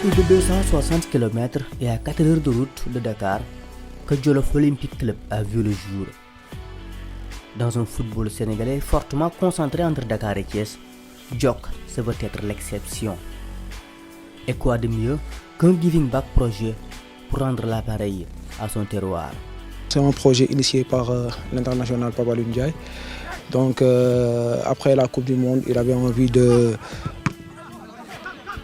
plus de 260 km et à 4 heures de route de Dakar que Jolof Olympique Club a vu le jour. Dans un football sénégalais fortement concentré entre Dakar et Thiès, Jok se veut être l'exception. Et quoi de mieux qu'un giving back projet pour rendre l'appareil à son terroir. C'est un projet initié par l'international Papa Alioune Ndiaye. Donc après la Coupe du Monde, il avait envie de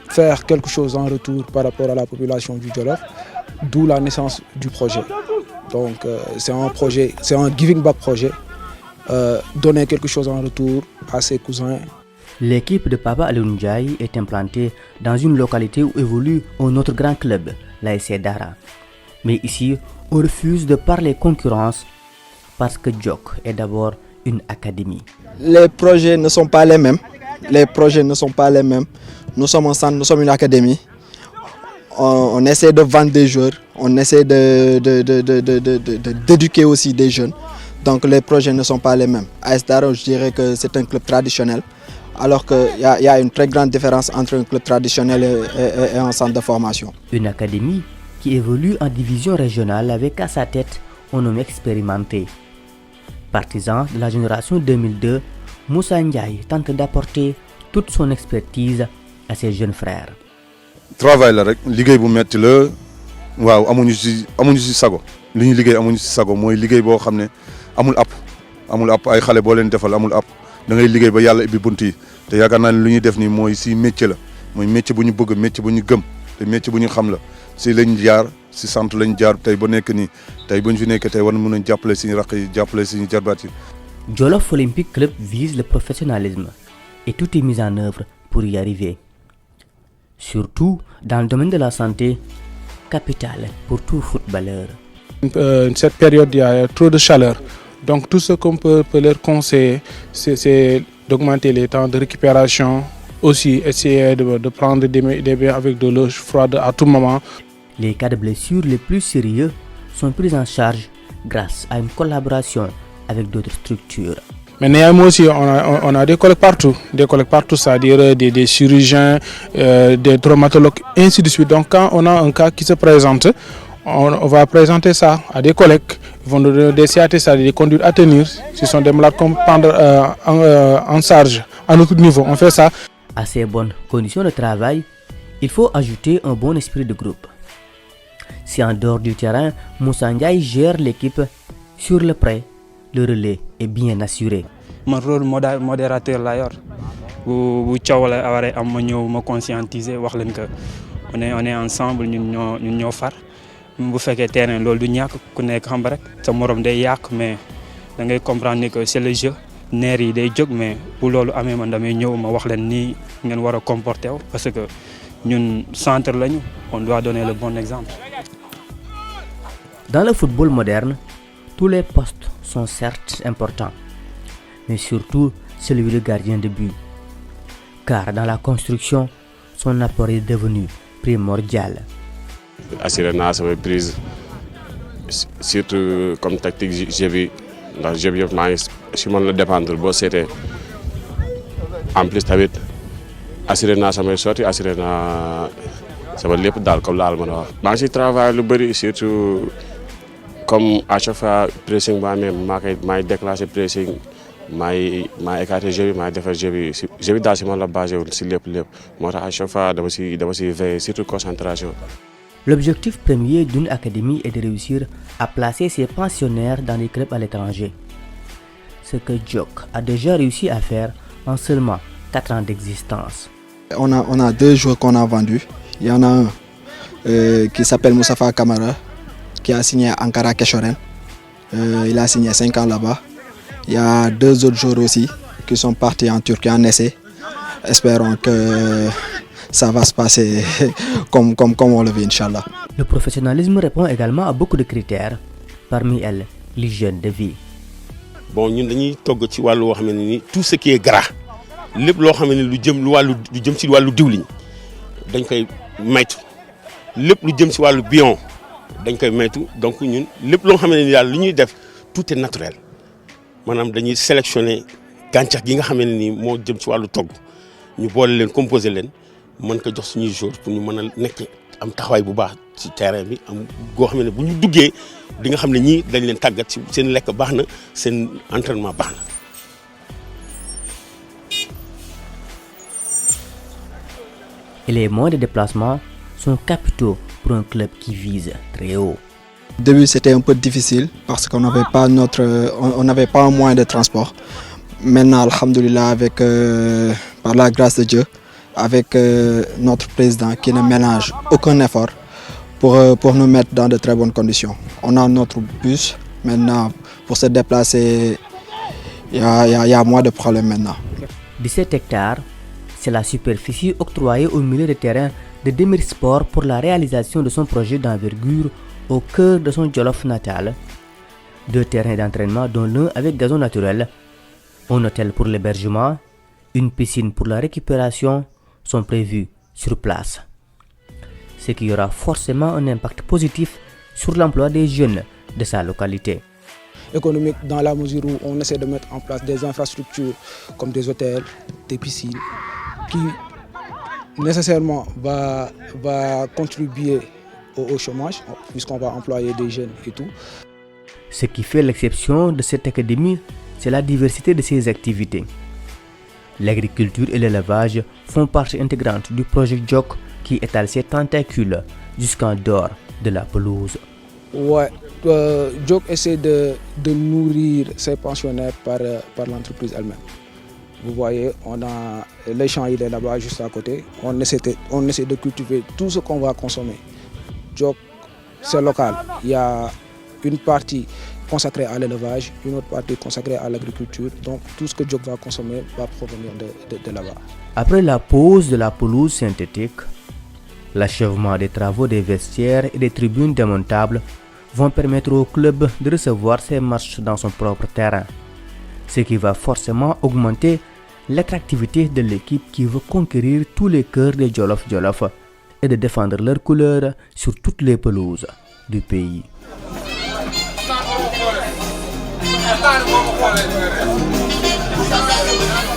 faire quelque chose en retour par rapport à la population du Jolof, d'où la naissance du projet. Donc c'est un projet, c'est un giving back projet, donner quelque chose en retour à ses cousins. L'équipe de Papa Alioune Ndiaye est implantée dans une localité où évolue un autre grand club, l'ASC Dara. Mais ici, on refuse de parler concurrence parce que Jok est d'abord une académie. Les projets ne sont pas les mêmes. Nous sommes un centre, nous sommes une académie. On essaie de vendre des joueurs, on essaie d'éduquer aussi des jeunes. Donc les projets ne sont pas les mêmes. AS Dara, je dirais que c'est un club traditionnel, alors qu'il y a une très grande différence entre un club traditionnel et un centre de formation. Une académie qui évolue en division régionale avec à sa tête un homme expérimenté. Partisan de la génération 2002, Moussa Ndiaye tente d'apporter toute son expertise à ses jeunes frères. Travail la rek liggéey bu metti la waaw amuñu ci sago li ñu liggéey amuñu ci sago mooy liggéey boo xam ne amul app ay xale boo leen defal amul app da ngay liggéey ba yàlla ibbi bunt yi te yaakaar naa ne lu ñuy def nii mooy si métier la mooy métier bu ñu bëgg métier bu ñu gëm te métier bu ñu xam la si lañ jaar si centre lañ jaar tey ba nekk nii tey bu ñu fi nekkee tey war na mën a jàppale suñu raq yi jàppale suñu jarbaat yi. Jolof Olympique Club vise le professionnalisme et tout est mis en œuvre pour y arriver. Surtout dans le domaine de la santé, capitale pour tout footballeur. Cette période, il y a trop de chaleur. Donc tout ce qu'on peut leur conseiller, c'est d'augmenter les temps de récupération, aussi essayer de prendre des bains avec de l'eau froide à tout moment. Les cas de blessures les plus sérieux sont pris en charge grâce à une collaboration avec d'autres structures. Mais néanmoins aussi, on a des collègues partout, c'est-à-dire des chirurgiens, des traumatologues, ainsi de suite. Donc quand on a un cas qui se présente, on va présenter ça à des collègues, ils vont nous donner des CAT, ça, des conduites à tenir. Ce sont des malades qu'on prend en charge à notre niveau, on fait ça. À ces bonnes conditions de travail, il faut ajouter un bon esprit de groupe. Si en dehors du terrain, Moussa Ndiaye gère l'équipe, sur le prêt, le relais est bien assuré. Mon rôle modérateur la yor bu coow la waree am ma ñëw ma conscientiser wax leen que on est ensemble ñun ñoo far bu fekkee terrain loolu du ñàkk ku nekk xam rek sa morom day yàq mais da ngay comprendre que c'est le jeu neer yi day jóg mais bu loolu amee man damay ñëw ma wax leen nii ngeen war a comporter wu parce que ñun centre lañu on doit donner le bon exemple. Dans le football moderne, tous les postes sont certes importants, mais surtout celui de gardien de but. Car dans la construction, son apport est devenu primordial. Assurer naa samay prise surtout comme tactique jeu bi ndax jeu bi yëpp maa ngi si man la dépendre boo seetee en plus tamit assurer naa samay sorties assurer naa sama lépp daal comme laal mën a wax. maa ngi si travail lu bëri surtout comme à chaque fois pressing ba amee maay déclencher pressing maay écarter jeu bi maay defar jeu bi daal si man la basé wu si lépp moo tax à chaque fois dama si veiller surtout concentration. L'objectif premier d'une académie est de réussir à placer ses pensionnaires dans des clubs à l'étranger. Ce que Jok a déjà réussi à faire en seulement 4 ans d'existence. On a 2 joueurs qu'on a vendus. Il y en a un qui s'appelle Moussafa Kamara, qui a signé à Ankara Keshoren. Il a signé 5 ans là-bas. Il y a 2 autres joueurs aussi qui sont partis en Turquie en essai. Espérons que ça va se passer comme on le veut, Inch'Allah. Le professionnalisme répond également à beaucoup de critères, parmi elles l'hygiène de vie. Bon, ñun dañuy togg ci wàllu woo xam ne ni tout ce qui est gras lépp loo xam ne lu jëm ci wàllu diwliñ dañ koy maytu lépp lu jëm ci wàllu bion dañ koy maytu donc ñun lépp loo xam ne ni daal lu ñuy def tout est naturel maanaam dañuy sélectionner gàncax gi nga xam ne ni moo jëm ci wàllu togg ñu boole leen composer leen mën ko jox suñuy joueurs pour ñu mën a nekk am taxawaay bu baax ci terrain bi am goo xam ne bu ñu duggee di nga xam ne ñii dañ leen tàggat ci seen lekk baax na seen entraînement baax na. Et les moyens de déplacement sont capitaux pour un club qui vise très haut. Au début, c'était un peu difficile parce qu'on n'avait pas un moyen de transport. Maintenant, alhamdoulilah, avec, par la grâce de Dieu, avec notre président qui ne ménage aucun effort pour nous mettre dans de très bonnes conditions. On a notre bus. Maintenant, pour se déplacer, il y a moins de problèmes maintenant. 17 hectares, c'est la superficie octroyée au milieu de terrain de Demir Sport pour la réalisation de son projet d'envergure au cœur de son Jolof natal. 2 terrains d'entraînement dont l'un avec gazon naturel, un hôtel pour l'hébergement, une piscine pour la récupération sont prévus sur place. Ce qui aura forcément un impact positif sur l'emploi des jeunes de sa localité. Économique dans la mesure où on essaie de mettre en place des infrastructures comme des hôtels, des piscines, qui nécessairement va contribuer au chômage, puisqu'on va employer des jeunes et tout. Ce qui fait l'exception de cette académie, c'est la diversité de ses activités. L'agriculture et l'élevage font partie intégrante du projet JOC qui étale ses tentacules jusqu'en dehors de la pelouse. Ouais, JOC essaie de nourrir ses pensionnaires par l'entreprise elle-même. Vous voyez, on a les champs, il est là-bas juste à côté. On essaie de cultiver tout ce qu'on va consommer. JOC, c'est local. Il y a une partie consacrée à l'élevage, une autre partie consacrée à l'agriculture. Donc tout ce que JOC va consommer va provenir de là-bas. Après la pose de la pelouse synthétique, l'achèvement des travaux des vestiaires et des tribunes démontables vont permettre au club de recevoir ses matchs dans son propre terrain, ce qui va forcément augmenter l'attractivité de l'équipe qui veut conquérir tous les cœurs des Jolof Jolof et de défendre leurs couleurs sur toutes les pelouses du pays. Está